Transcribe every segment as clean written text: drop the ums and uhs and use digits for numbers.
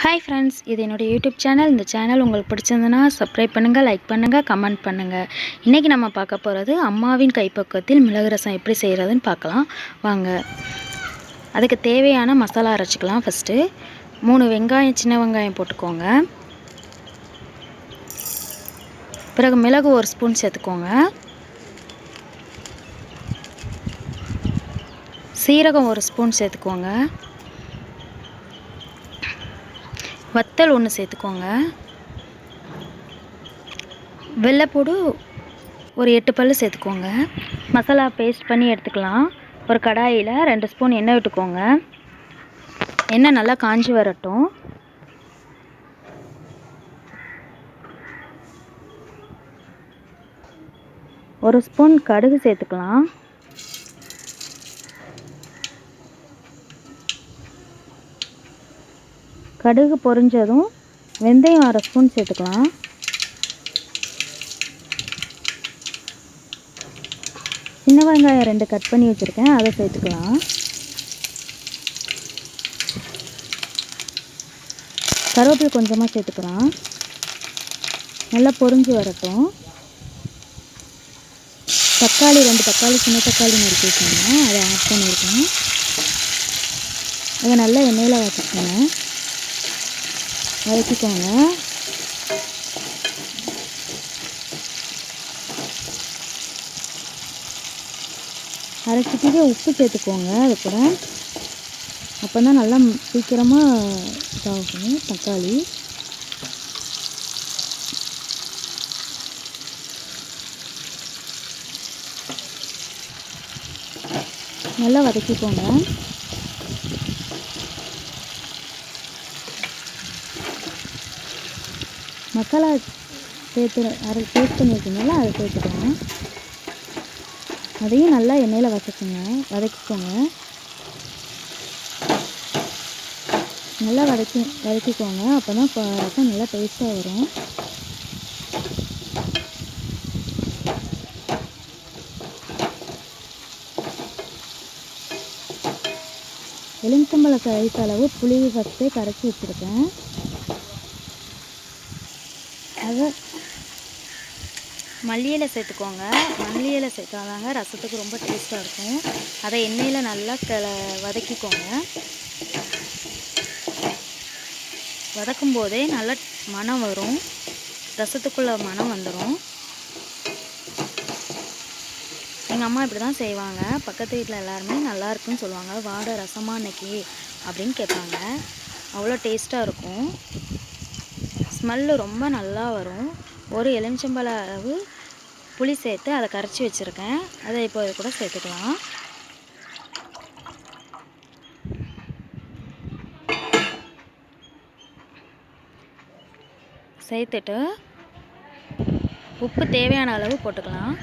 Hi friends, இது என்னோடய YouTube channel. இந்த சேனல் உங்களுக்கு பிடிச்சிருந்ததுன்னா சப்ஸ்கிரைப் பண்ணுங்கள், லைக் பண்ணுங்கள், கமெண்ட் பண்ணுங்கள். இன்றைக்கி நம்ம பார்க்க போகிறது அம்மாவின் கைப்பக்குவத்தில் மிளகு ரசம் எப்படி செய்கிறதுன்னு பார்க்கலாம் வாங்க. அதுக்கு தேவையான மசாலா அரைச்சிக்கலாம். ஃபஸ்ட்டு 3 வெங்காயம், சின்ன வெங்காயம் போட்டுக்கோங்க. பிறகு மிளகு 1 ஸ்பூன் சேர்த்துக்கோங்க. சீரகம் 1 ஸ்பூன் சேர்த்துக்கோங்க. வத்தல் 1 சேர்த்துக்கோங்க. வெள்ளைப்பூடு ஒரு 8 பல் சேர்த்துக்கோங்க. மசாலா பேஸ்ட் பண்ணி எடுத்துக்கலாம். ஒரு கடாயில் 2 ஸ்பூன் எண்ணெய் விட்டுக்கோங்க. எண்ணெய் நல்லா காஞ்சி வரட்டும். ஒரு ஸ்பூன் கடுகு சேர்த்துக்கலாம். கடுகு பொரிஞ்சதும் வெந்தயம் 1/2 ஸ்பூன் சேர்த்துக்கலாம். சின்ன வெங்காயம் 2 கட் பண்ணி வச்சுருக்கேன், அதை சேர்த்துக்கலாம். கருவேப்பிலை கொஞ்சமாக சேர்த்துக்கலாம். நல்லா பொரிஞ்சு வரட்டும். தக்காளி 2 தக்காளி, சின்ன தக்காளி நறுக்கி வச்சுருந்தேன், அதை ஆட் பண்ணியிருக்கேன். அதை நல்லா எண்ணெயில் வதக்கிக்கோங்க. அரைச்சிட்டு உப்பு சேர்த்துக்கோங்க. அது கூட அப்போ தான் நல்லா சீக்கிரமாக இதாகும். தக்காளி நல்லா வதக்கிக்கோங்க. மசாலா பேஸ்ட் பண்ணி வச்சிங்கனால அதை சேர்த்துக்கோங்க. அதையும் நல்லா எண்ணெயில் வதக்கிக்கோங்க. நல்லா வதக்கிக்கோங்க. அப்போ தான் ரசம் நல்லா டேஸ்ட்டாக வரும். எலுமிச்சம்பழ சைஸ் அளவு புளி ஃபஸ்ட்டே கரைச்சி வச்சுருக்கேன். அதை மல்லி இலை சேர்த்துக்கோங்க. மல்லி இலை சேர்த்தாதாங்க ரசத்துக்கு ரொம்ப டேஸ்ட்டாக இருக்கும். அதை எண்ணெயில் நல்லா வதக்கிக்கோங்க. வதக்கும் போதே நல்ல மணம் வரும். ரசத்துக்குள்ள மணம் வந்துடும். எங்கள் அம்மா இப்படி தான் செய்வாங்க. பக்கத்து வீட்டில் எல்லாருமே நல்லா இருக்குன்னு சொல்லுவாங்க. வாடை ரசமாக இன்னைக்கு அப்படின்னு கேட்பாங்க. அவ்வளோ டேஸ்ட்டாக இருக்கும். ஸ்மெல்லு ரொம்ப நல்லா வரும். ஒரு எலுமிச்சம்பழ அளவு புளி சேர்த்து அதை கரைச்சி வச்சுருக்கேன். அதை இப்போ இது கூட சேர்த்துக்கலாம். சேர்த்துட்டு உப்பு தேவையான அளவு போட்டுக்கலாம்.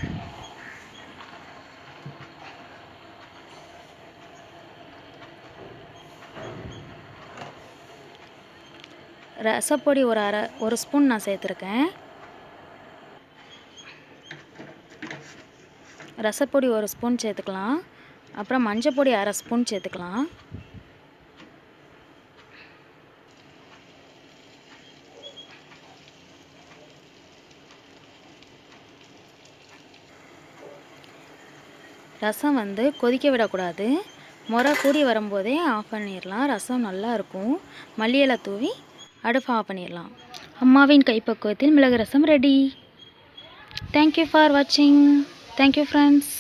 ரசப்பொடி ஒரு ஸ்பூன் நான் சேர்த்துருக்கேன். ரசப்பொடி 1 ஸ்பூன் சேர்த்துக்கலாம். அப்புறம் மஞ்சள் பொடி 1/2 ஸ்பூன் சேர்த்துக்கலாம். ரசம் கொதிக்க விடக்கூடாது. முறை கூடி வரும்போதே ஆஃப் பண்ணிடலாம். ரசம் நல்லா இருக்கும். மல்லி இலை தூவி அடுப்பு ஆஃப் பண்ணிடலாம். அம்மாவின் கைப்பக்குவத்தில் மிளகு ரசம் ரெடி. தேங்க்யூ ஃபார் வாட்சிங். Thank you friends.